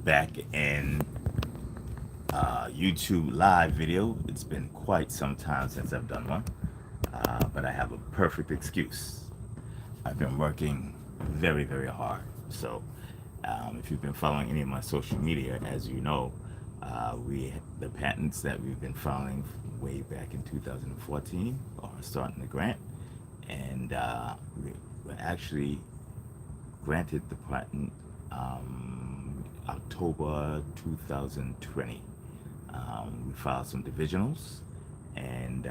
back in YouTube live video. It's been quite some time since I've done one, but I have a perfect excuse. I've been working very, very hard. So, if you've been following any of my social media, as you know, the patents that we've been filing way back in 2014 are starting to grant, and we were actually granted the patent October 2020. We filed some divisionals and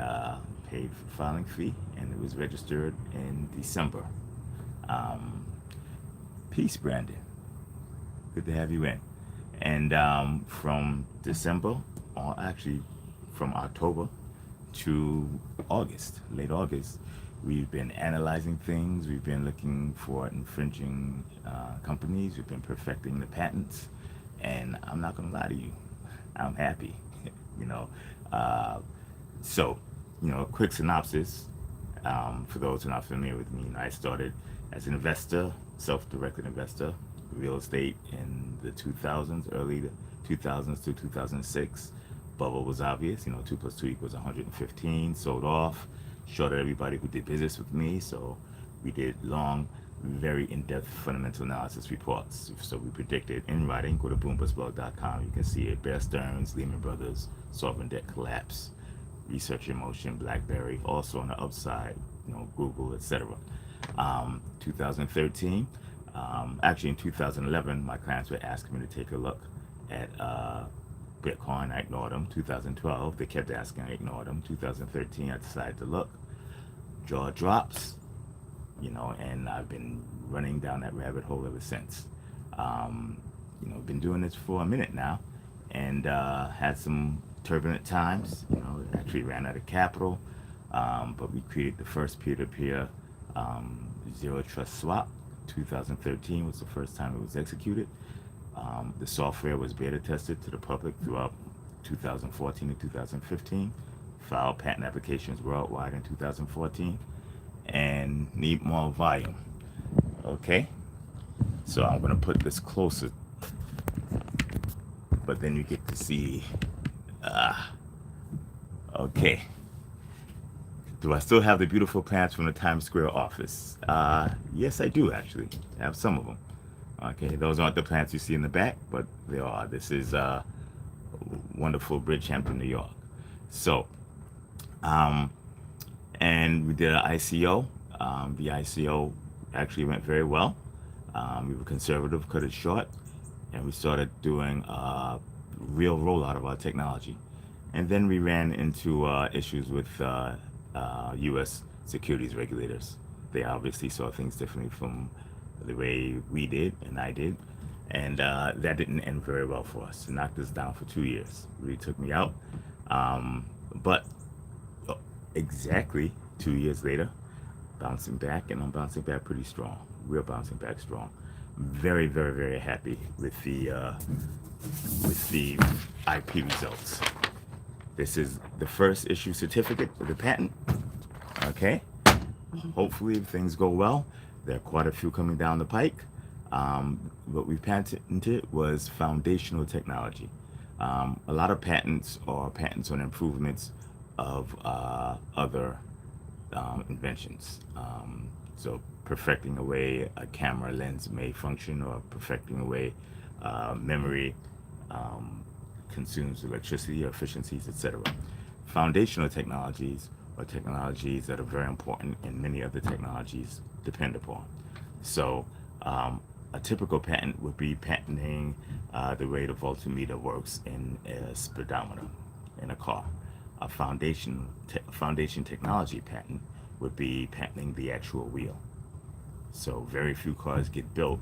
paid for filing fee, and it was registered in December. Um, Peace, Brandon. Good to have you in. And from December, or actually from October to August, late August, we've been analyzing things. We've been looking for infringing companies. We've been perfecting the patents. And I'm not going to lie to you, I'm happy. you know, uh, so, a quick synopsis for those who are not familiar with me. I started as an investor, self-directed investor, real estate in the 2000s, early 2000s to 2006. Bubble was obvious. 2 plus 2 equals 115. Sold off, shorted everybody who did business with me. So we did long, very in-depth fundamental analysis reports. So we predicted in writing. Go to boombusblog.com. You can see it. Bear Stearns, Lehman Brothers, sovereign debt collapse, research in motion, BlackBerry, also on the upside, Google, etc. 2013, actually in 2011, my clients were asking me to take a look at Bitcoin. I ignored them. 2012, they kept asking, I ignored them. 2013, I decided to look. Jaw drops, and I've been running down that rabbit hole ever since. Been doing this for a minute now, and had some turbulent times. Actually ran out of capital, but we created the first peer-to-peer zero trust swap. 2013 was the first time it was executed. The software was beta tested to the public throughout 2014 and 2015. Filed patent applications worldwide in 2014, and need more volume. Okay, so I'm gonna put this closer, but then you get to see. Okay. Do I still have the beautiful plants from the Times Square office? Yes, I do actually. I have some of them. Okay, those aren't the plants you see in the back, but they are. This is wonderful Bridgehampton, New York. So, and we did an ICO. The ICO actually went very well. We were conservative, cut it short, and we started doing real rollout of our technology. And then we ran into issues with U.S. securities regulators. They obviously saw things differently from the way we did and I did, and that didn't end very well for us. It knocked us down for 2 years. Really took me out. But exactly 2 years later, bouncing back, and I'm bouncing back pretty strong. We're bouncing back strong. Very, very, very happy with the IP results. This is the first issue certificate for the patent. Okay. Hopefully, if things go well, there are quite a few coming down the pike. What we patented was foundational technology. A lot of patents are patents on improvements of other inventions. So perfecting a way a camera lens may function, or perfecting a way memory consumes electricity, or efficiencies, etc. Foundational technologies are technologies that are very important, and many other technologies depend upon. So a typical patent would be patenting the way the voltmeter works in a speedometer in a car. A foundation technology patent would be patenting the actual wheel. So very few cars get built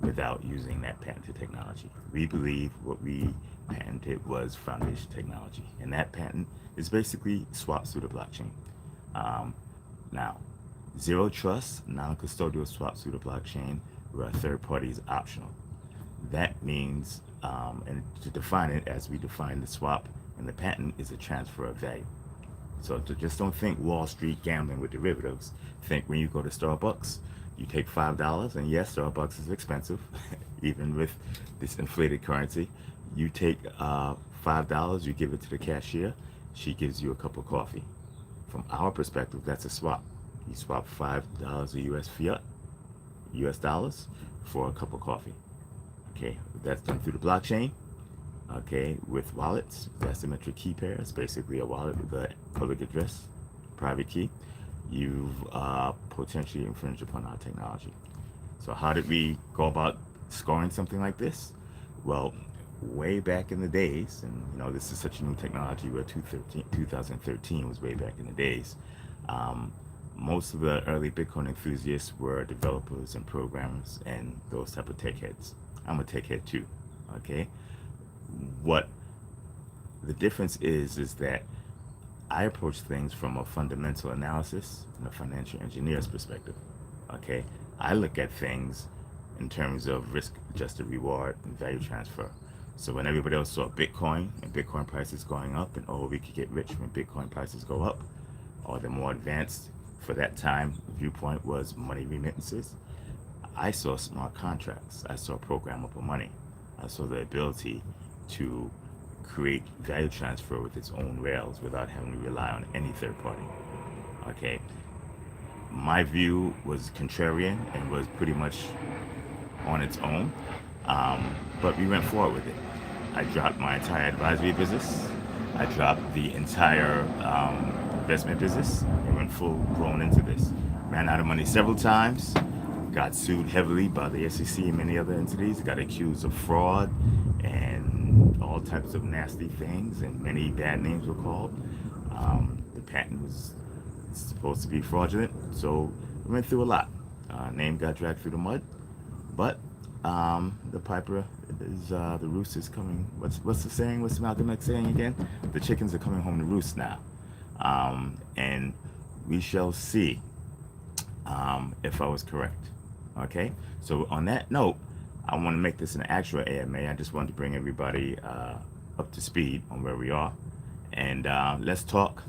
without using that patented technology. We believe what we patented was foundation technology, and that patent is basically swaps through the blockchain. Now, zero trust, non-custodial swaps through the blockchain, where a third party is optional. That means, and to define it as we define the swap in the patent, is a transfer of value. So just don't think Wall Street gambling with derivatives. Think when you go to Starbucks, You take $5, and yes, Starbucks is expensive, even with this inflated currency. You take $5, you give it to the cashier, she gives you a cup of coffee. From our perspective, that's a swap. You swap $5 of US fiat, US dollars, for a cup of coffee. Okay, that's done through the blockchain. Okay, with wallets, asymmetric key pairs, basically a wallet with a public address, private key. You've potentially infringed upon our technology. So how did we go about scoring something like this? Well, way back in the days, and this is such a new technology where 2013 was way back in the days. Most of the early Bitcoin enthusiasts were developers and programmers and those type of tech heads. I'm a tech head too, okay? What the difference is that I approach things from a fundamental analysis and a financial engineer's perspective, okay? I look at things in terms of risk-adjusted reward and value transfer. So when everybody else saw Bitcoin and Bitcoin prices going up and, oh, we could get rich when Bitcoin prices go up, or the more advanced for that time viewpoint was money remittances, I saw smart contracts. I saw programmable money. I saw the ability to create value transfer with its own rails without having to rely on any third party. Okay. My view was contrarian and was pretty much on its own, but we went forward with it. I dropped my entire advisory business. I dropped the entire investment business and went full blown into this. Ran out of money several times, got sued heavily by the SEC and many other entities, got accused of fraud and all types of nasty things, and many bad names were called. The patent was supposed to be fraudulent, so we went through a lot. Name got dragged through the mud, but the piper is the roost is coming. What's the saying? What's Malcolm X saying again? The chickens are coming home to roost now, and we shall see if I was correct. Okay, so on that note, I want to make this an actual AMA. I just wanted to bring everybody up to speed on where we are, and let's talk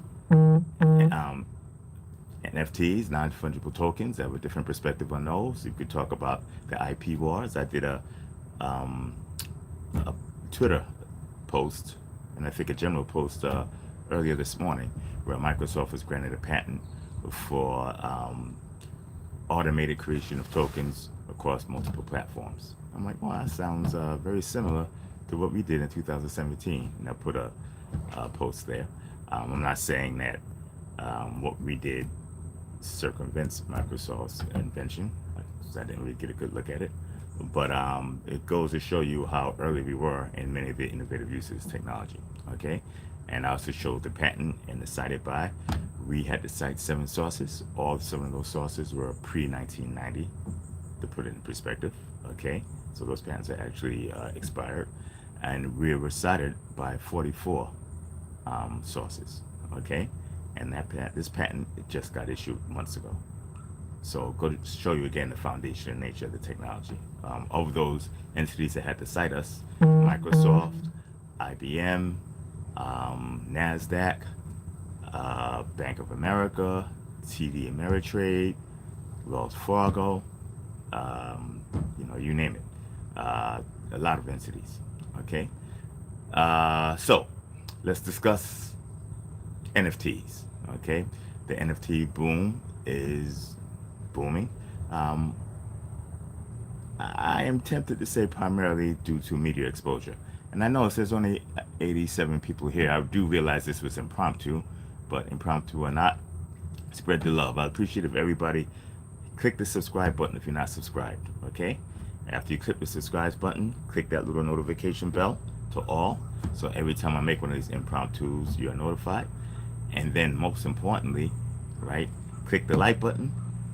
NFTs, non-fungible tokens. I have a different perspective on those. You could talk about the IP wars. I did a Twitter post, and I think a general post earlier this morning, where Microsoft was granted a patent for automated creation of tokens across multiple platforms. I'm like, well, that sounds very similar to what we did in 2017, and I put a post there. I'm not saying that what we did circumvents Microsoft's invention. I didn't really get a good look at it, but it goes to show you how early we were in many of the innovative uses of technology. Okay, and I also showed the patent and the cited by. We had to cite 7 sources. All 7 of those sources were pre-1990, to put it in perspective. Okay, so those patents are actually expired, and we were cited by 44 sources. Okay, and this patent it just got issued months ago. So go to show you again the foundation and nature of the technology. Of those entities that had to cite us, Microsoft, IBM, NASDAQ, Bank of America, TD Ameritrade, Wells Fargo, you name it. A lot of entities. Okay. So let's discuss NFTs. Okay. The NFT boom is booming. I am tempted to say primarily due to media exposure. And I know it says only 87 people here. I do realize this was impromptu, but impromptu or not, spread the love. I appreciate if everybody click the subscribe button if you're not subscribed, okay? After you click the subscribe button, click that little notification bell to all. So every time I make one of these impromptus, you are notified. And then most importantly, right, click the like button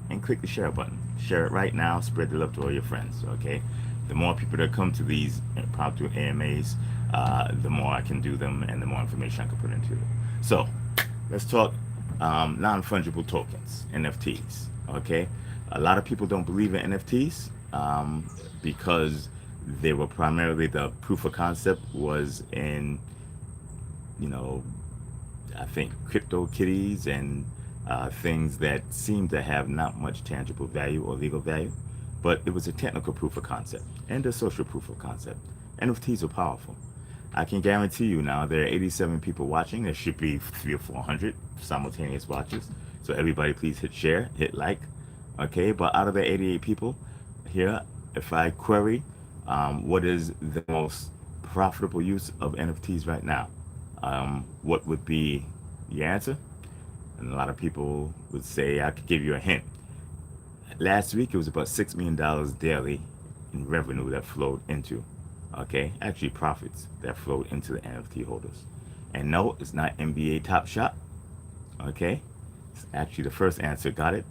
and click the share button. Share it right now, spread the love to all your friends, okay? The more people that come to these impromptu AMAs, the more I can do them and the more information I can put into it. So let's talk non-fungible tokens, NFTs, okay? A lot of people don't believe in NFTs because they were primarily, the proof of concept was in, I think crypto kitties and things that seem to have not much tangible value or legal value, but it was a technical proof of concept and a social proof of concept. NFTs are powerful. I can guarantee you now there are 87 people watching. There should be 300 or 400 simultaneous watches. So everybody please hit share, hit like. Okay, but out of the 88 people here, if I query what is the most profitable use of NFTs right now, what would be the answer? And a lot of people would say, I could give you a hint. Last week, it was about $6 million daily in revenue that flowed into, okay, actually profits that flowed into the NFT holders. And no, it's not NBA Top Shot, okay? It's actually the first answer got it.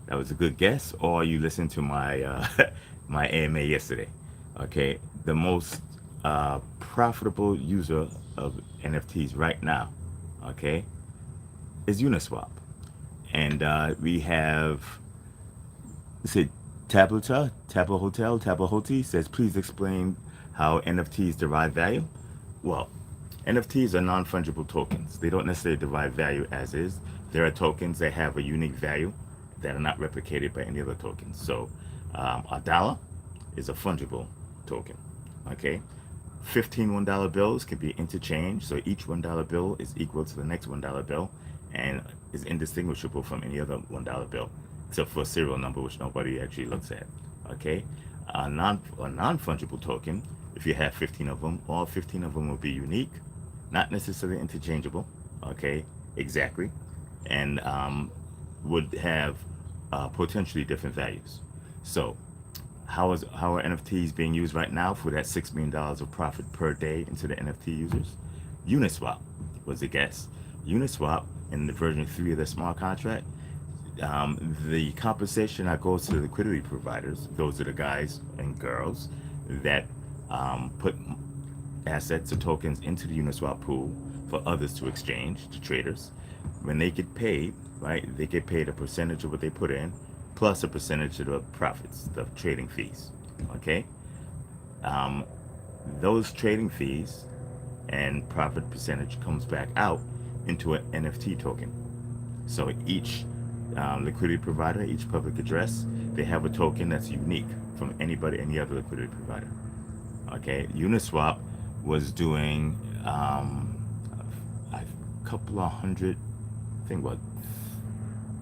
That was a good guess, or you listened to my my AMA yesterday. Okay, the most profitable user of NFTs right now, okay, is Uniswap, and we have, let's see, Tabahoti says, please explain how NFTs derive value. Well, NFTs are non-fungible tokens. They don't necessarily derive value as is. There are tokens that have a unique value that are not replicated by any other tokens. So a dollar is a fungible token. Okay, 15 $1 bills can be interchanged. So each $1 bill is equal to the next $1 bill and is indistinguishable from any other $1 bill, except for a serial number, which nobody actually looks at. Okay, a non-fungible token, if you have 15 of them, all 15 of them will be unique, not necessarily interchangeable. Okay, exactly, and would have potentially different values. So how are NFTs being used right now for that $6 million of profit per day into the NFT users? Uniswap was the guess. Uniswap, in the version 3 of the smart contract, the compensation that goes to the liquidity providers, those are the guys and girls that put assets or tokens into the Uniswap pool for others to exchange, to traders. When they get paid, right, they get paid a percentage of what they put in, plus a percentage of the profits, the trading fees. Okay, those trading fees and profit percentage comes back out into an NFT token. So each liquidity provider, each public address, they have a token that's unique from any other liquidity provider. Okay, Uniswap was doing a couple of hundred, I think what,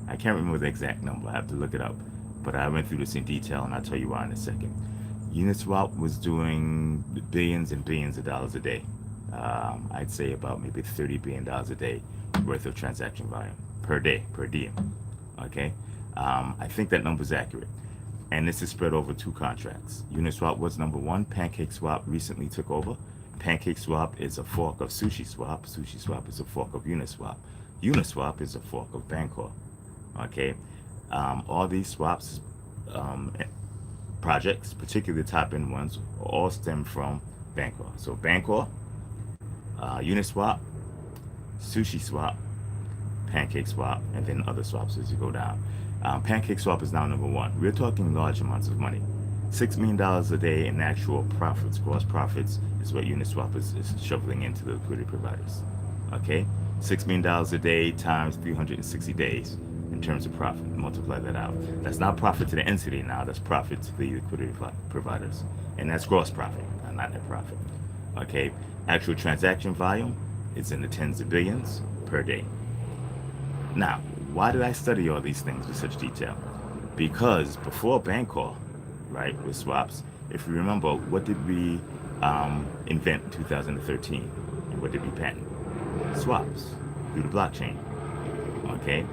I can't remember the exact number, I have to look it up, but I went through this in detail and I'll tell you why in a second. Uniswap was doing billions and billions of dollars a day. I'd say about maybe $30 billion a day worth of transaction volume per day, per diem. Okay, I think that number is accurate. And this is spread over 2 contracts. Uniswap was number 1. PancakeSwap recently took over. PancakeSwap is a fork of SushiSwap. SushiSwap is a fork of Uniswap. Uniswap is a fork of Bancor. Okay, all these swaps projects, particularly the top end ones, all stem from Bancor. So Bancor, Uniswap, SushiSwap, PancakeSwap, and then other swaps as you go down. PancakeSwap is now number 1. We're talking large amounts of money. $6 million a day in actual profits, gross profits, is what Uniswap is shoveling into the liquidity providers. Okay, $6 million a day times 360 days in terms of profit. Multiply that out. That's not profit to the entity now. That's profit to the liquidity providers, and that's gross profit, not net profit. Okay, actual transaction volume is in the tens of billions per day. Now, why did I study all these things with such detail? Because before Bancor, right, with swaps, if you remember, what did we invent in 2013? And what did we patent? Swaps through the blockchain. Okay?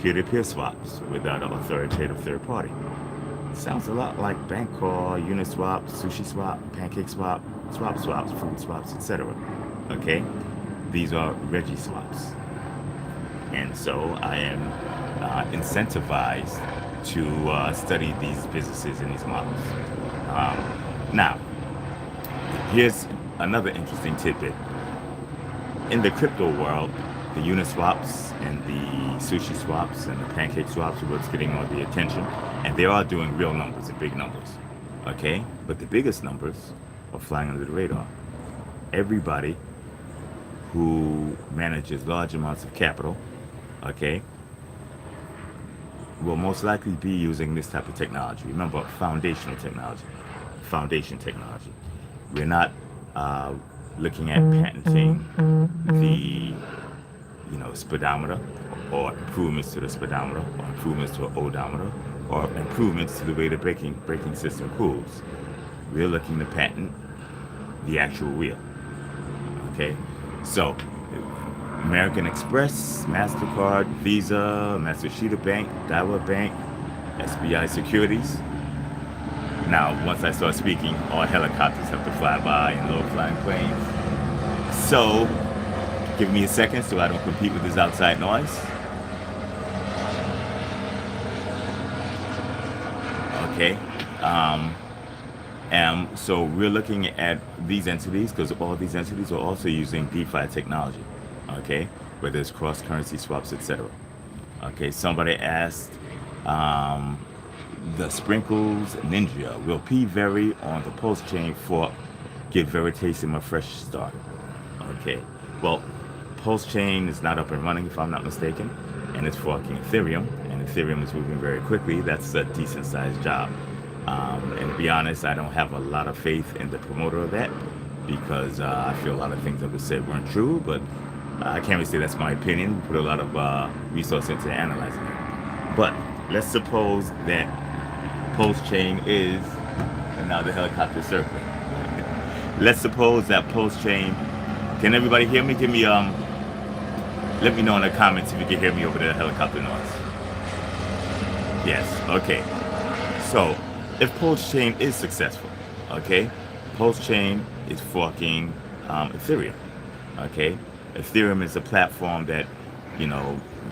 Peer-to-peer swaps without an authoritative third party. Sounds a lot like Bancor, Uniswap, SushiSwap, PancakeSwap, swaps, food swaps, etc. Okay? These are Reggie swaps. And so I am incentivized to study these businesses and these models. Now, here's another interesting tidbit. In the crypto world, the Uniswaps and the Sushi swaps and the Pancake swaps are what's getting all the attention, and they are doing real numbers and big numbers. Okay, but the biggest numbers are flying under the radar. Everybody who manages large amounts of capital, okay, will most likely be using this type of technology. Remember, foundational technology, foundation technology. We're not looking at patenting the, speedometer, or improvements to the speedometer, or improvements to an odometer, or improvements to the way the braking system cools. We're looking to patent the actual wheel. Okay, so American Express, MasterCard, Visa, Massachusetts Bank, Daiwa Bank, SBI Securities. Now, once I start speaking, all helicopters have to fly by and low-flying planes. So, give me a second so I don't compete with this outside noise. Okay. And so we're looking at these entities because all these entities are also using DeFi technology. Okay, whether it's cross-currency swaps, etc. Okay, somebody asked, the Sprinkles Ninja, will P vary on the post-chain fork give Veritasium a fresh start? Okay, well, post-chain is not up and running if I'm not mistaken, and it's forking Ethereum, and Ethereum is moving very quickly. That's a decent-sized job. And to be honest, I don't have a lot of faith in the promoter of that because I feel a lot of things that were said weren't true, but I can't really say that's my opinion. We put a lot of resource into analyzing it. But let's suppose that post-chain is, and now the helicopter circling. Let's suppose that post-chain, can everybody hear me? Give me, let me know in the comments if you can hear me over the helicopter noise. Yes, okay. So, if post-chain is successful, okay, post-chain is forking Ethereum, okay? Ethereum is a platform that,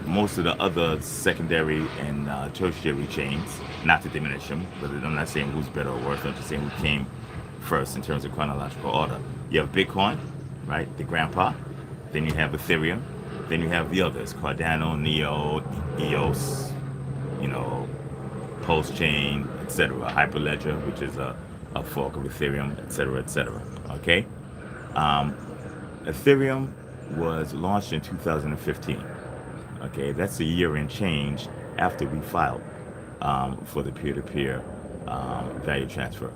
most of the other secondary and tertiary chains, not to diminish them, but I'm not saying who's better or worse, I'm just saying who came first in terms of chronological order. You have Bitcoin, right, the grandpa, then you have Ethereum, then you have the others, Cardano, Neo, EOS, post-chain, etc. Hyperledger, which is a fork of Ethereum, etc., etc. Okay? Ethereum was launched in 2015. Okay, that's a year and change after we filed for the peer-to-peer value transfer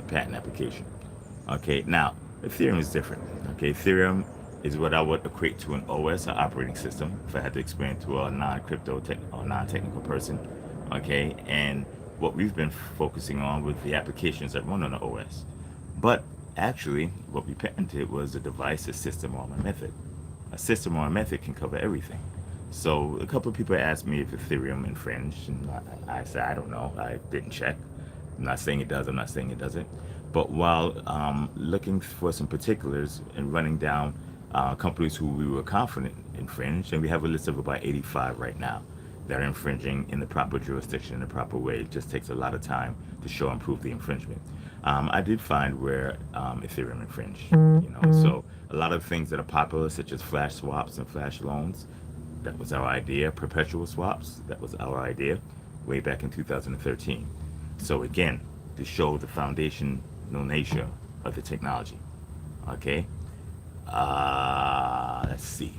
patent application. Okay, now Ethereum is different. Okay, Ethereum is what I would equate to an OS, an operating system, if I had to explain to a non-crypto or non-technical person. Okay, and what we've been focusing on with the applications that run on the OS. But actually, what we patented was a device, a system, or a method. A system or a method can cover everything. So a couple of people asked me if Ethereum infringed, and I said, I don't know. I didn't check. I'm not saying it does. I'm not saying it doesn't. But while looking for some particulars and running down companies who we were confident infringed, and we have a list of about 85 right now that are infringing in the proper jurisdiction in the proper way. It just takes a lot of time to show and prove the infringement. I did find where Ethereum infringed, so a lot of things that are popular, such as flash swaps and flash loans, that was our idea. Perpetual swaps, that was our idea way back in 2013. So again, to show the foundational nature of the technology. Okay, let's see.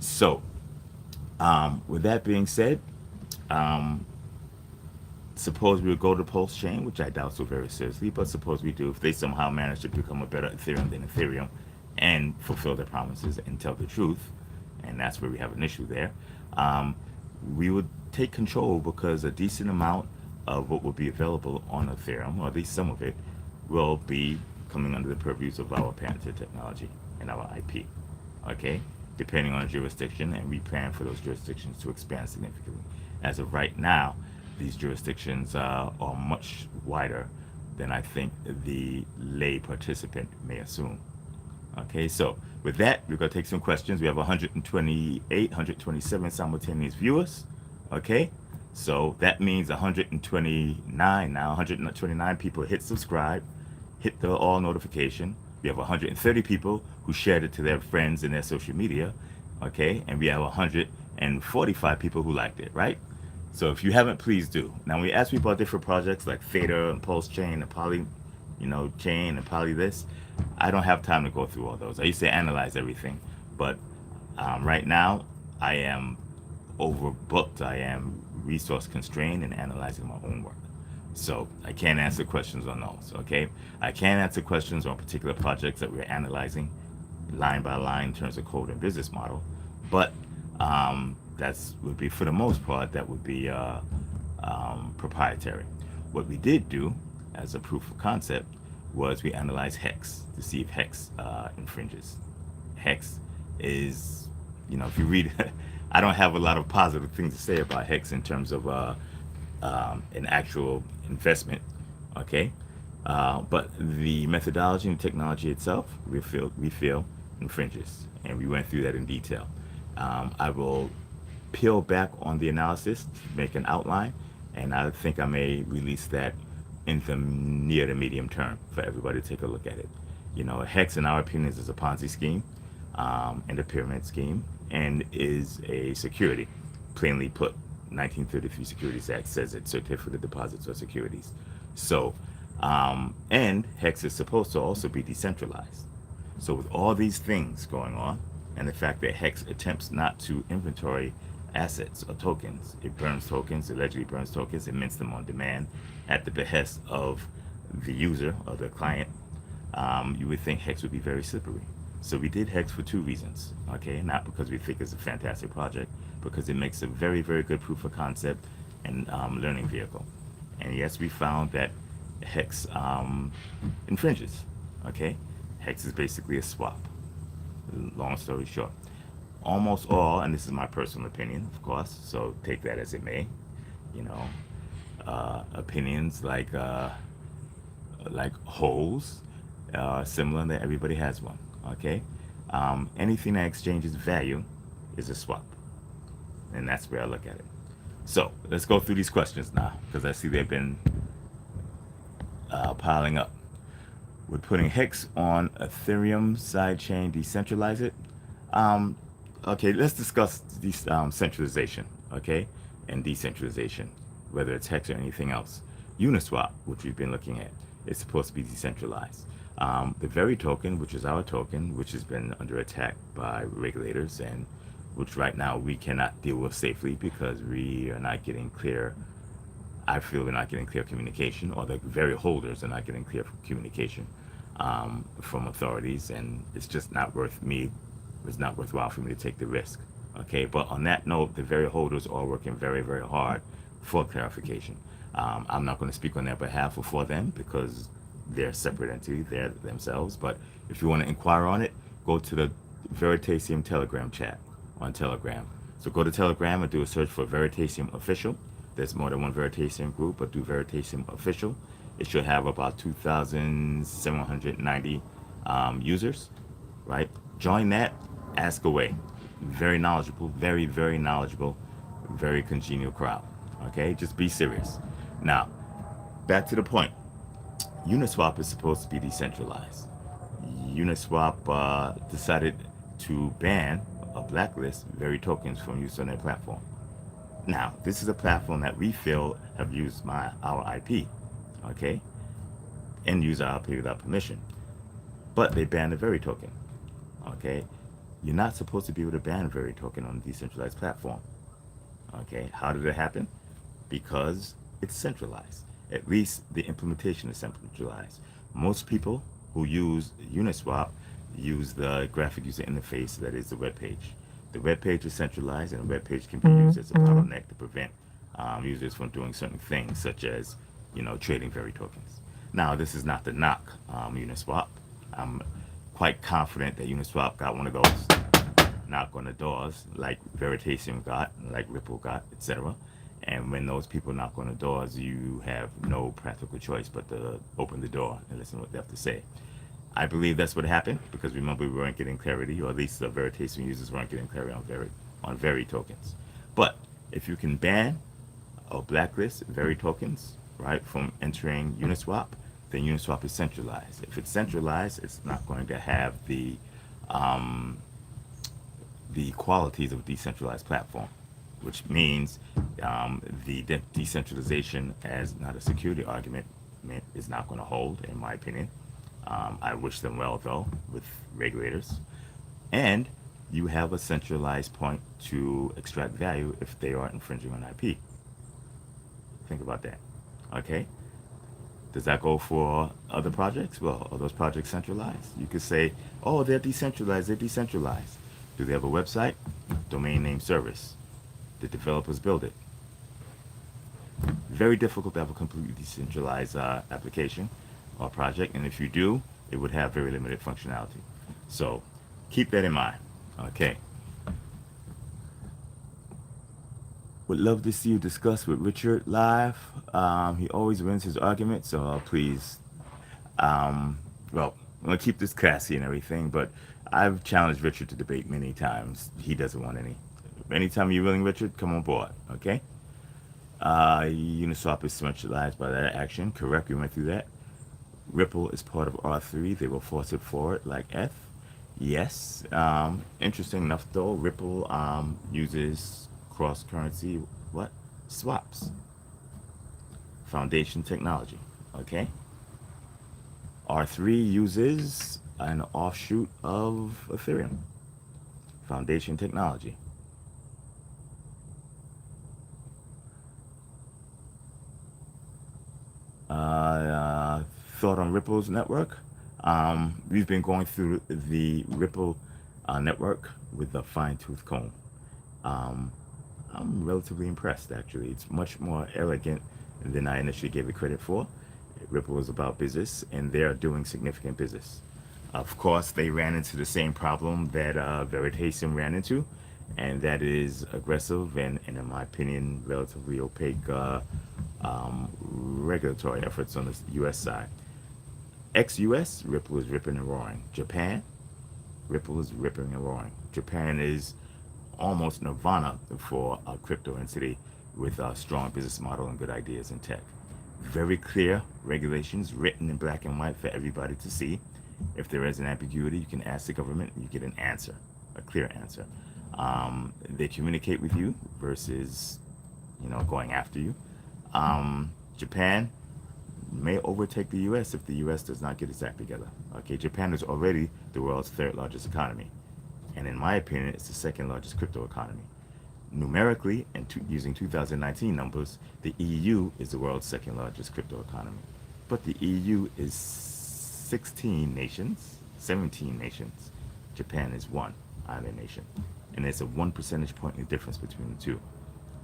So, with that being said, suppose we would go to post-chain, which I doubt so very seriously, but suppose we do, if they somehow manage to become a better Ethereum than Ethereum and fulfill their promises and tell the truth, and that's where we have an issue there, we would take control because a decent amount of what will be available on Ethereum, or at least some of it, will be coming under the purviews of our patented technology and our IP, okay? Depending on jurisdiction, and we plan for those jurisdictions to expand significantly. As of right now, these jurisdictions are much wider than I think the lay participant may assume. Okay, so with that, we're going to take some questions. We have 128, 127 simultaneous viewers. Okay, so that means 129 now. 129 people hit subscribe, hit the all notification. We have 130 people who shared it to their friends in their social media, okay? And we have 145 people who liked it, right? So if you haven't, please do. Now, we ask people about different projects like Theta and Pulse Chain and Poly, Chain and Poly this. I don't have time to go through all those. I used to analyze everything, but right now, I am overbooked. I am resource constrained and analyzing my own work. So I can't answer questions on those, okay? I can answer questions on particular projects that we're analyzing line by line in terms of code and business model, but that's would be for the most part that would be proprietary. What we did do as a proof of concept was we analyzed hex to see if hex infringes. Hex is, if you read, I don't have a lot of positive things to say about hex in terms of an actual investment, okay? But the methodology and technology itself, we feel infringes, and we went through that in detail. I will peel back on the analysis, make an outline, and I think I may release that in the near to medium term for everybody to take a look at it. Hex, in our opinion, is a Ponzi scheme and a pyramid scheme, and is a security, plainly put. 1933 Securities Act says it, certificate of deposits or securities. So, and Hex is supposed to also be decentralized. So with all these things going on, and the fact that Hex attempts not to inventory assets or tokens, it burns tokens, allegedly burns tokens, and mints them on demand at the behest of the user or the client, you would think Hex would be very slippery. So we did Hex for two reasons, okay? Not because we think it's a fantastic project, because it makes a very, very good proof of concept and learning vehicle. And yes, we found that Hex infringes, okay? Hex is basically a swap, long story short. Almost all, and this is my personal opinion, of course, so take that as it may, you know, opinions like holes, similar that everybody has one, okay? Anything that exchanges value is a swap, and that's where I look at it. So let's go through these questions now, because I see they've been piling up. We're putting Hex on Ethereum sidechain, decentralize it. Okay, let's discuss centralization, okay, and decentralization, whether it's Hex or anything else. Uniswap, which we've been looking at, is supposed to be decentralized. The very token, which is our token, which has been under attack by regulators, and which right now we cannot deal with safely because we are not getting clear. I feel we're not getting clear communication, or the very holders are not getting clear communication from authorities, and it's just not worth me. It's not worthwhile for me to take the risk. Okay, but on that note, the very holders are working very, very hard for clarification. I'm not going to speak on their behalf or for them because they're a separate entity, they're themselves. But if you want to inquire on it, go to the Veritasium Telegram chat on Telegram. So go to Telegram and do a search for Veritasium Official. There's more than one Veritasium group, but do Veritasium Official. It should have about 2,790 users, right? Join that, ask away. Very knowledgeable, very, very knowledgeable, very congenial crowd. Okay, just be serious. Now, back to the point. Uniswap is supposed to be decentralized. Uniswap decided to ban or blacklist very tokens from use on their platform. Now, this is a platform that we feel have used our IP, okay, and use our IP without permission. But they banned the very token, okay. You're not supposed to be able to ban a very token on a decentralized platform, okay. How did it happen? Because it's centralized. At least the implementation is centralized. Most people who use Uniswap use the graphic user interface that is the web page. The web page is centralized, and the web page can be used as a bottleneck to prevent users from doing certain things, such as, trading very tokens. Now, this is not to knock Uniswap. I'm quite confident that Uniswap got one of those knock on the doors, like Veritasium got, like Ripple got, etc. And when those people knock on the doors, you have no practical choice but to open the door and listen to what they have to say. I believe that's what happened, because remember, we weren't getting clarity, or at least the Veritasium users weren't getting clarity on very tokens. But if you can ban or blacklist very tokens, right, from entering Uniswap, then Uniswap is centralized. If it's centralized, it's not going to have the qualities of a decentralized platform, which means the decentralization as not a security argument is not going to hold, in my opinion. I wish them well, though, with regulators. And you have a centralized point to extract value if they are infringing on IP. Think about that. Okay? Does that go for other projects? Well, are those projects centralized? You could say, oh, they're decentralized, they're decentralized. Do they have a website? Domain name service. The developers build it. Very difficult to have a completely decentralized application or project, and if you do, it would have very limited functionality. So keep that in mind. Okay. Would love to see you discuss with Richard live. He always wins his argument, so please. Well, I'm gonna keep this classy and everything, but I've challenged Richard to debate many times. He doesn't want any. Anytime you're willing, Richard, come on board. Okay. Uniswap is centralized by that action. Correct. We went through that. Ripple is part of R3. They will force it forward like F. Yes. Interesting enough though, Ripple uses cross-currency what? Swaps. Foundation technology. Okay. R3 uses an offshoot of Ethereum. Foundation technology. Thought on Ripple's network. We've been going through the Ripple network with a fine-tooth comb. I'm relatively impressed, actually. It's much more elegant than I initially gave it credit for. Ripple is about business, and they're doing significant business. Of course, they ran into the same problem that Veritasium ran into, and that is aggressive and in my opinion, relatively opaque regulatory efforts on the U.S. side. Ex-U.S., Ripple is ripping and roaring. Japan, Ripple is ripping and roaring. Japan is almost nirvana for a crypto entity with a strong business model and good ideas in tech. Very clear regulations written in black and white for everybody to see. If there is an ambiguity, you can ask the government and you get an answer, a clear answer. They communicate with you versus, going after you. Japan may overtake the U.S. if the U.S. does not get its act together. Okay, Japan is already the world's third largest economy, and in my opinion, it's the second largest crypto economy. Numerically, and using 2019 numbers, the EU is the world's second largest crypto economy. But the EU is 16 nations, 17 nations. Japan is one island nation. And there's a 1 percentage point in difference between the two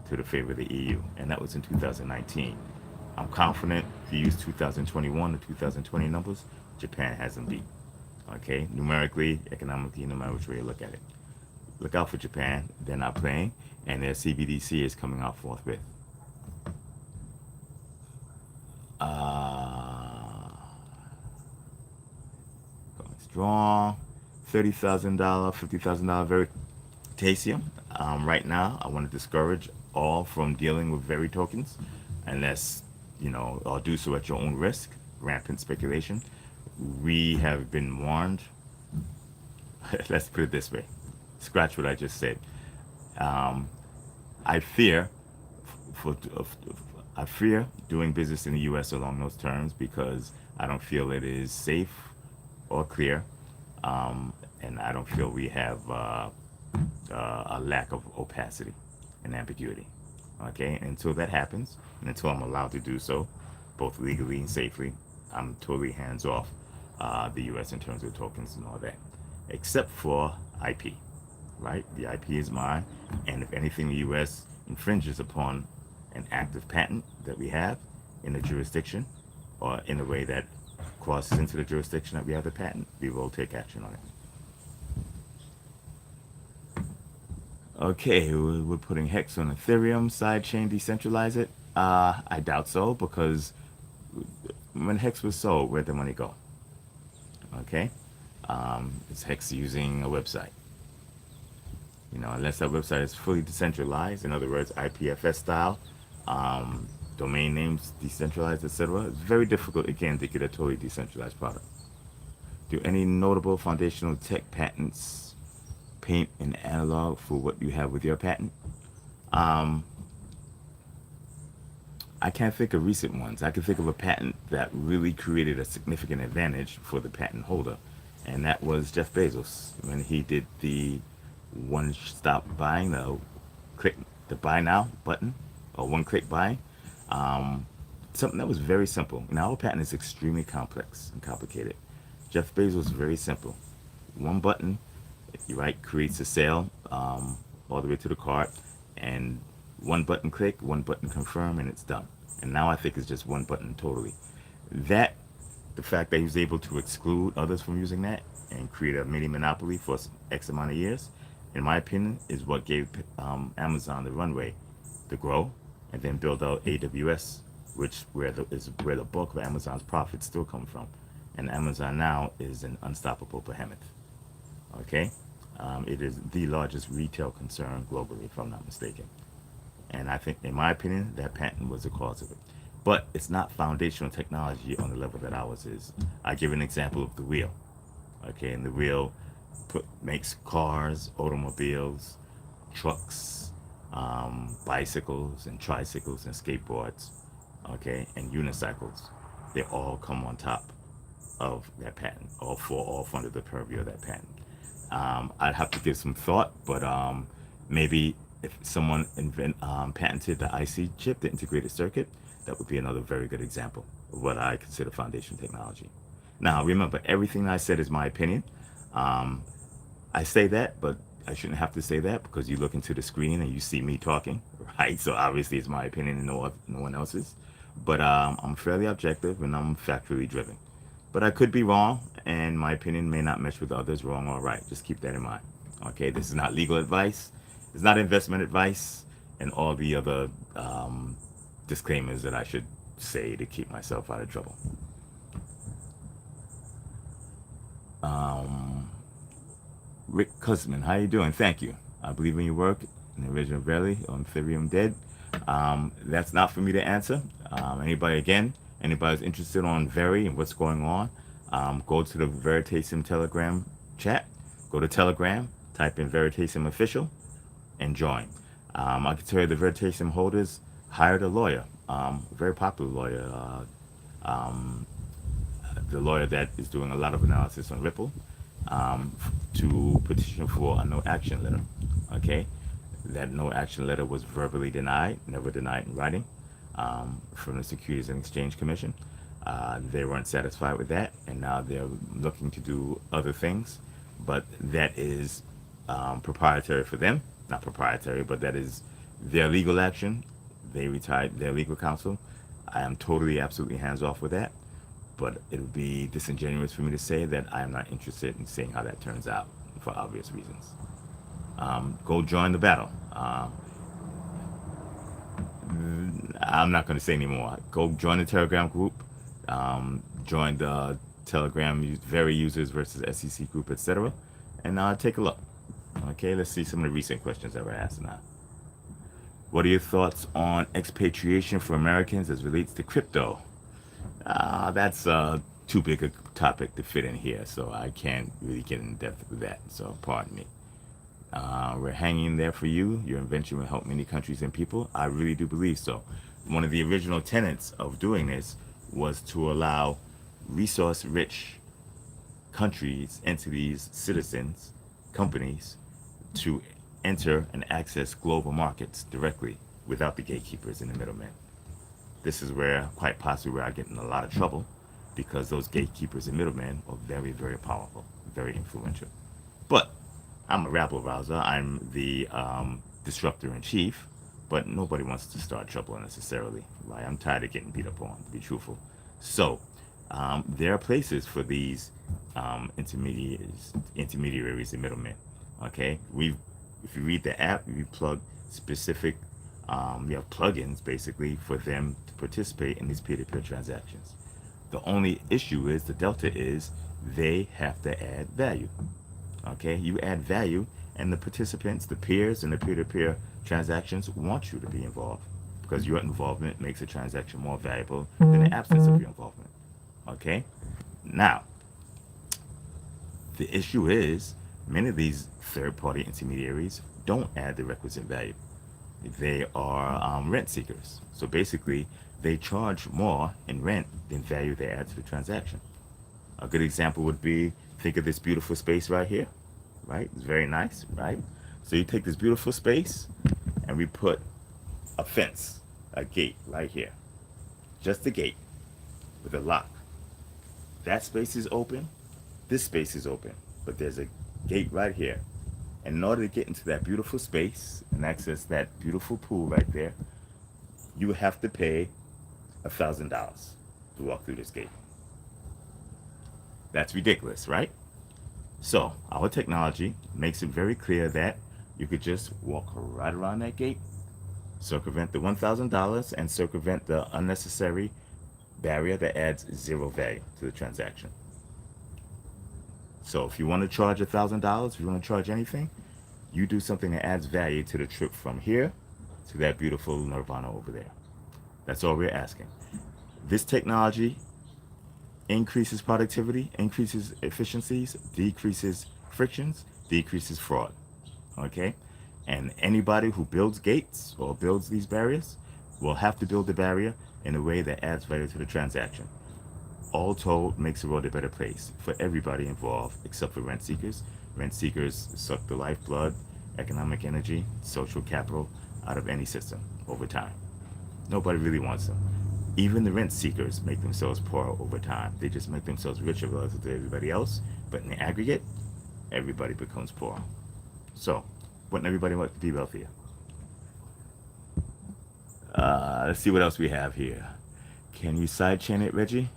to the favor of the EU. And that was in 2019. I'm confident if you use 2021 or 2020 numbers, Japan has them beat. Okay, numerically, economically, no matter which way you look at it. Look out for Japan. They're not playing, and their CBDC is coming out forthwith. Going strong. $30,000, $50,000 Veritasium. Right now, I want to discourage all from dealing with Veri tokens, unless or do so at your own risk. Rampant speculation. We have been warned. Let's put it this way. Scratch what I just said. I fear doing business in the U.S. along those terms because I don't feel it is safe or clear, and I don't feel we have a lack of opacity and ambiguity. Okay, until that happens, and until I'm allowed to do so, both legally and safely, I'm totally hands off the U.S. in terms of tokens and all that, except for IP. Right? The IP is mine, and if anything, the U.S. infringes upon an active patent that we have in the jurisdiction, or in a way that crosses into the jurisdiction that we have the patent, we will take action on it. Okay, we're putting Hex on Ethereum, sidechain, decentralize it. I doubt so, because when Hex was sold, where'd the money go? Okay, it's Hex using a website. Unless that website is fully decentralized, in other words, IPFS style, domain names decentralized, etc., it's very difficult, again, to get a totally decentralized product. Do any notable foundational tech patents paint an analog for what you have with your patent? I can't think of recent ones. I can think of a patent that really created a significant advantage for the patent holder, and that was Jeff Bezos when he did the one-stop buying, click the buy now button, or one-click buy. Um, Something that was very simple. Now our patent is extremely complex and complicated. Jeff Bezos was very simple. One button, you right, creates a sale all the way to the cart, and one button click, one button confirm, and it's done. And now I think it's just one button totally. That the fact that he was able to exclude others from using that and create a mini monopoly for X amount of years, in my opinion, is what gave Amazon the runway to grow and then build out AWS, which is where the bulk of Amazon's profits still come from. And Amazon now is an unstoppable behemoth. Okay, it is the largest retail concern globally, if I'm not mistaken. And I think, in my opinion, that patent was the cause of it. But it's not foundational technology on the level that ours is. I give an example of the wheel. Okay, and the wheel makes cars, automobiles, trucks, bicycles, and tricycles, and skateboards. Okay, and unicycles. They all come on top of that patent, all under the purview of that patent. I'd have to give some thought, but maybe if someone patented the IC chip, the integrated circuit, that would be another very good example of what I consider foundation technology. Now, remember, everything I said is my opinion. Um, I say that, but I shouldn't have to say that because you look into the screen and you see me talking, right? So obviously it's my opinion and no one else's. But I'm fairly objective and I'm factually driven. But I could be wrong, and my opinion may not mesh with others, wrong or right. Just keep that in mind. Okay, this is not legal advice. It's not investment advice, and all the other disclaimers that I should say to keep myself out of trouble. Um, Rick Kuzman, how you doing? Thank you. I believe in your work in the original Valley on Ethereum dead. That's not for me to answer. Anybody's interested on Very and what's going on, go to the Veritasium Telegram chat. Go to Telegram, type in Veritasium Official, and join. I can tell you the Veritasium holders hired a lawyer, a very popular lawyer, the lawyer that is doing a lot of analysis on Ripple, to petition for a no action letter. Okay, that no action letter was verbally denied, never denied in writing, from the Securities and Exchange Commission. They weren't satisfied with that, and now they're looking to do other things, but that is proprietary for them. Not proprietary, but that is their legal action. They retired their legal counsel. I am totally, absolutely hands off with that, but it would be disingenuous for me to say that I am not interested in seeing how that turns out for obvious reasons. Go join the battle. I'm not going to say anymore. Go join the Telegram group. Join the Telegram Very users versus SEC group, etc. And take a look. Okay, let's see some of the recent questions that were asked now. What are your thoughts on expatriation for Americans as relates to crypto? That's too big a topic to fit in here, so I can't really get in depth with that. So pardon me. We're hanging there for you. Your invention will help many countries and people. I really do believe so. One of the original tenets of doing this was to allow resource-rich countries, entities, citizens, companies to enter and access global markets directly without the gatekeepers and the middlemen. This is where, quite possibly, where I get in a lot of trouble because those gatekeepers and middlemen are very, very powerful, very influential. But I'm a rabble rouser. I'm the disruptor in chief, but nobody wants to start trouble necessarily. Right? I'm tired of getting beat up on, to be truthful. So there are places for these intermediaries and middlemen. Okay, if you read the app, you plug specific, you have plugins basically for them to participate in these peer-to-peer transactions. The only issue is, the delta is, they have to add value. Okay, you add value, and the participants, the peers, and the peer-to-peer transactions want you to be involved because your involvement makes a transaction more valuable than the absence of your involvement. Okay, now the issue is many of these third-party intermediaries don't add the requisite value. They are rent seekers. So basically, they charge more in rent than value they add to the transaction. A good example would be, think of this beautiful space right here, right? It's very nice, right? So you take this beautiful space and we put a fence, a gate right here. Just a gate with a lock. That space is open. This space is open. But there's a gate right here. And in order to get into that beautiful space and access that beautiful pool right there, you have to pay $1,000 to walk through this gate. That's ridiculous, right? So our technology makes it very clear that you could just walk right around that gate, circumvent the $1,000, and circumvent the unnecessary barrier that adds zero value to the transaction. So if you want to charge $1,000, if you want to charge anything, you do something that adds value to the trip from here to that beautiful nirvana over there. That's all we're asking. This technology increases productivity, increases efficiencies, decreases frictions, decreases fraud. Okay? And anybody who builds gates or builds these barriers will have to build the barrier in a way that adds value to the transaction. All told, makes the world a better place for everybody involved, except for rent seekers. Rent seekers suck the lifeblood, economic energy, social capital out of any system over time. Nobody really wants them. Even the rent seekers make themselves poorer over time. They just make themselves richer relative to everybody else, but in the aggregate, everybody becomes poor. So, wouldn't everybody like to be wealthier? Let's see what else we have here. Can you sidechain it, Reggie?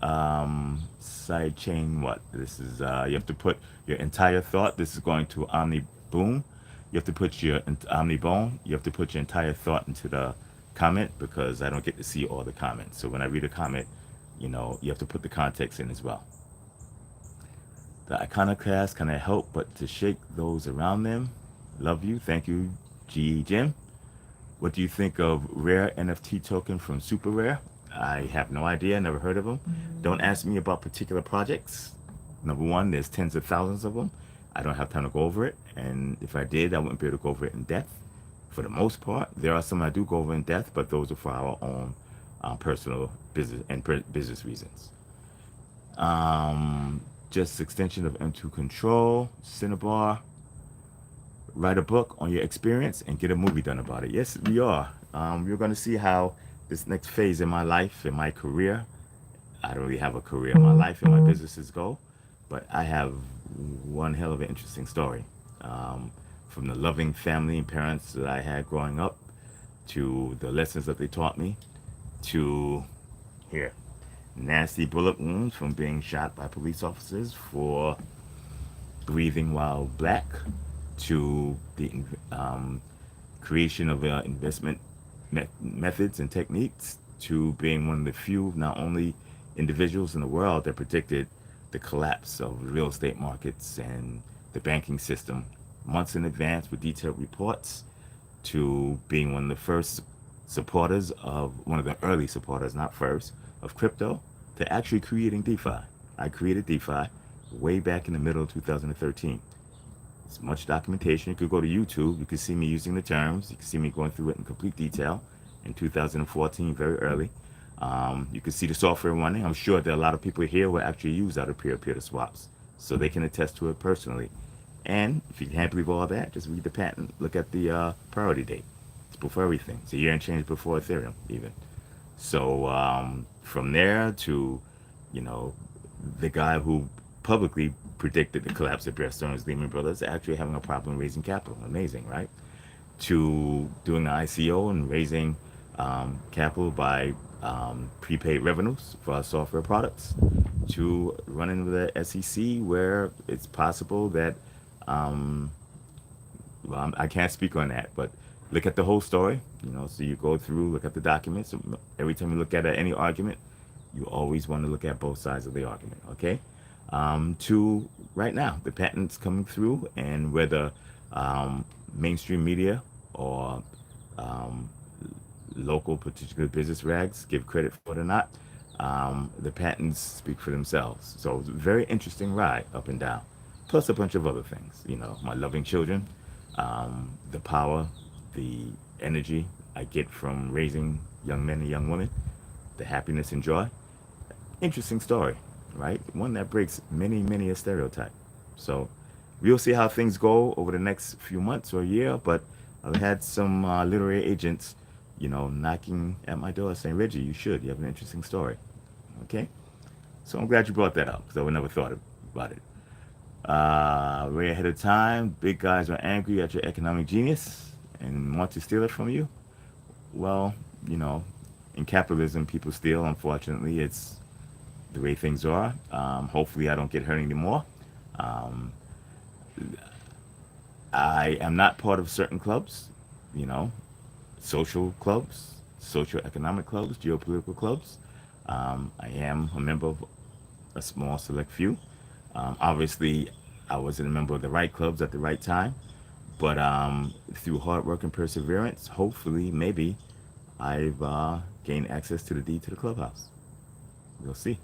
Sidechain what? This is, you have to put your entire thought. This is going to Omni Boom. You have to put your Omni Bone. You have to put your entire thought into the comment because I don't get to see all the comments. So when I read a comment, you have to put the context in as well. The iconoclast can I help but to shake those around them. Love you. Thank you, G. Jim. What do you think of rare NFT token from Super Rare? I have no idea. Never heard of them. Don't ask me about particular projects. Number one, there's tens of thousands of them. I don't have time to go over it. And if I did, I wouldn't be able to go over it in depth. For the most part, there are some I do go over in depth, but those are for our own personal business and business reasons. Just extension of M2 Control, Cinnabar. Write a book on your experience and get a movie done about it. Yes, we are. You're going to see how this next phase in my life, in my career, I don't really have a career in my life and my businesses go, but I have one hell of an interesting story. From the loving family and parents that I had growing up, to the lessons that they taught me, to here, nasty bullet wounds from being shot by police officers for breathing while black, to the creation of investment methods and techniques, to being one of the few, not only individuals in the world that predicted the collapse of real estate markets and the banking system months in advance with detailed reports, to being one of the first supporters of, one of the early supporters, not first, of crypto, to actually creating DeFi. I created DeFi way back in the middle of 2013. It's much documentation. You could go to YouTube. You could see me using the terms. You can see me going through it in complete detail in 2014, very early. You can see the software running. I'm sure that a lot of people here will actually use out of peer-to-peer swaps, so they can attest to it personally. And if you can't believe all that, just read the patent. Look at the priority date. It's before everything. It's a year and change before Ethereum, even. So from there to, the guy who publicly predicted the collapse of Bear Stearns, Lehman Brothers, actually having a problem raising capital. Amazing, right? To doing the ICO and raising capital by prepaid revenues for our software products, to running with the SEC where it's possible that, well, I can't speak on that, but look at the whole story, so you go through, look at the documents. Every time you look at any argument, you always want to look at both sides of the argument, okay? To right now, the patents coming through, and whether mainstream media or local particular business rags give credit for it or not, the patents speak for themselves. So it's a very interesting ride up and down, plus a bunch of other things. My loving children, the power, the energy I get from raising young men and young women, the happiness and joy. Interesting story, right? One that breaks many, many a stereotype. So we'll see how things go over the next few months or a year. But I've had some literary agents, knocking at my door saying, Reggie, you should. You have an interesting story. Okay? So I'm glad you brought that up because I would never thought about it. Way ahead of time, big guys are angry at your economic genius and want to steal it from you. Well, you know, in capitalism, people steal. Unfortunately, it's the way things are. Hopefully, I don't get hurt anymore. Um, I am not part of certain clubs, you know, social clubs, social economic clubs, geopolitical clubs. I am a member of a small select few. Obviously, I wasn't a member of the right clubs at the right time, but through hard work and perseverance, hopefully, maybe I've gained access to the deed to the clubhouse. We'll see.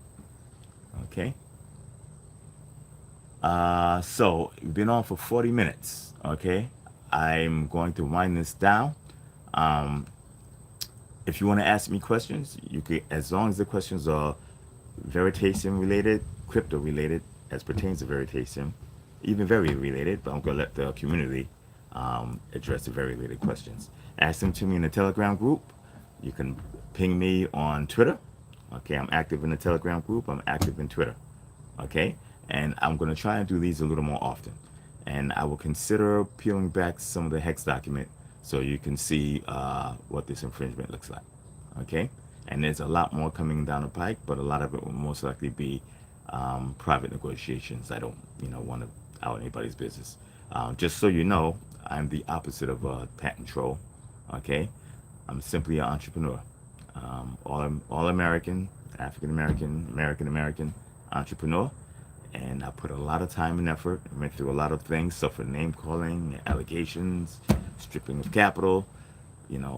Okay. So we've been on for 40 minutes. Okay. I'm going to wind this down. Um, if you want to ask me questions, you can, as long as the questions are Veritasium related, crypto related, as pertains to Veritasium, even very related, but I'm going to let the community address the very related questions. Ask them to me in the Telegram group. You can ping me on Twitter. Okay, I'm active in the Telegram group. I'm active in Twitter. Okay, and I'm going to try and do these a little more often. And I will consider peeling back some of the hex document so you can see what this infringement looks like. Okay, and there's a lot more coming down the pike, but a lot of it will most likely be private negotiations. I don't, want to out anybody's business. Just so you know, I'm the opposite of a patent troll. Okay, I'm simply an entrepreneur. All American, African American, American American entrepreneur, and I put a lot of time and effort. I went through a lot of things, suffered name calling, allegations, stripping of capital,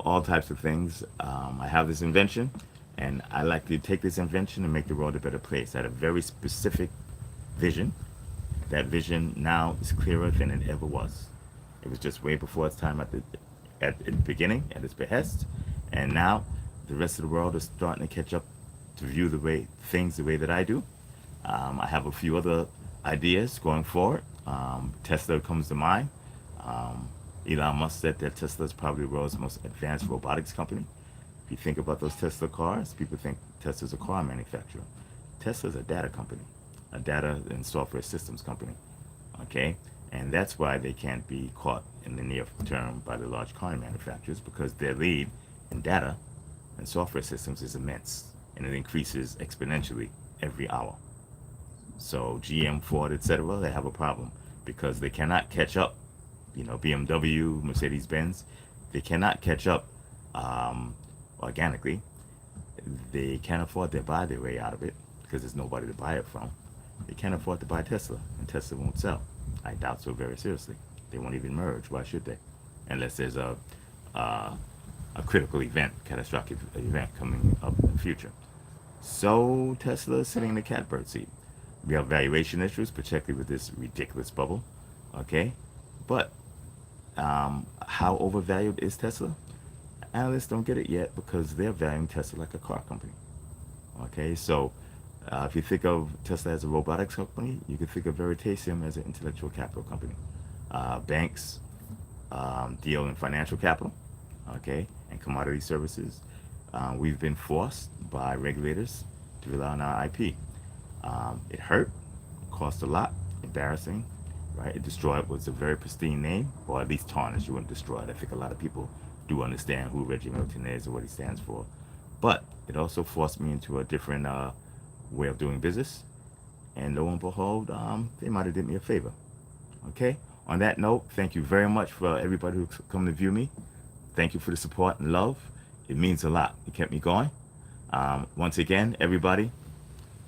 all types of things. I have this invention, and I like to take this invention and make the world a better place. I had a very specific vision. That vision now is clearer than it ever was. It was just way before its time at the beginning, at its behest, and now the rest of the world is starting to catch up to view the way that I do. I have a few other ideas going forward. Tesla comes to mind. Um, Elon Musk said that Tesla is probably the world's most advanced robotics company. If you think about those Tesla cars, people think Tesla's a car manufacturer. Tesla's a data company, a data and software systems company. Okay? And that's why they can't be caught in the near term by the large car manufacturers, because their lead in data and software systems is immense, and it increases exponentially every hour. So GM, Ford, etc., they have a problem because they cannot catch up. BMW, Mercedes Benz, they cannot catch up organically. They can't afford to buy their way out of it because there's nobody to buy it from. They can't afford to buy Tesla, and Tesla won't sell. I doubt so very seriously. They won't even merge. Why should they? Unless there's a critical event, catastrophic event coming up in the future. So Tesla is sitting in the catbird seat. We have valuation issues, particularly with this ridiculous bubble. Okay, but how overvalued is Tesla? Analysts don't get it yet because they're valuing Tesla like a car company. Okay, so if you think of Tesla as a robotics company, you can think of Veritasium as an intellectual capital company. Banks deal in financial capital, okay, and commodity services. We've been forced by regulators to rely on our IP. It hurt, cost a lot, embarrassing, right? It destroyed was a very pristine name, or at least tarnished. You wouldn't destroy it. I think a lot of people do understand who Reggie Milton is and what he stands for. But it also forced me into a different way of doing business. And lo and behold, they might have did me a favor. Okay? On that note, thank you very much for everybody who's come to view me. Thank you for the support and love. It means a lot. It kept me going. Once again, everybody,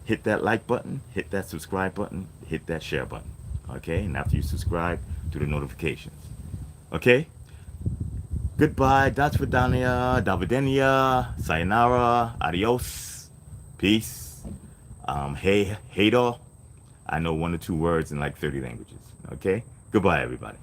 hit that like button, hit that subscribe button, hit that share button. Okay? And after you subscribe, do the notifications. Okay? Goodbye. Das vidania, Davidenia, sayonara, adios, peace. Hey, hater. I know 1 or 2 words in like 30 languages. Okay? Goodbye, everybody.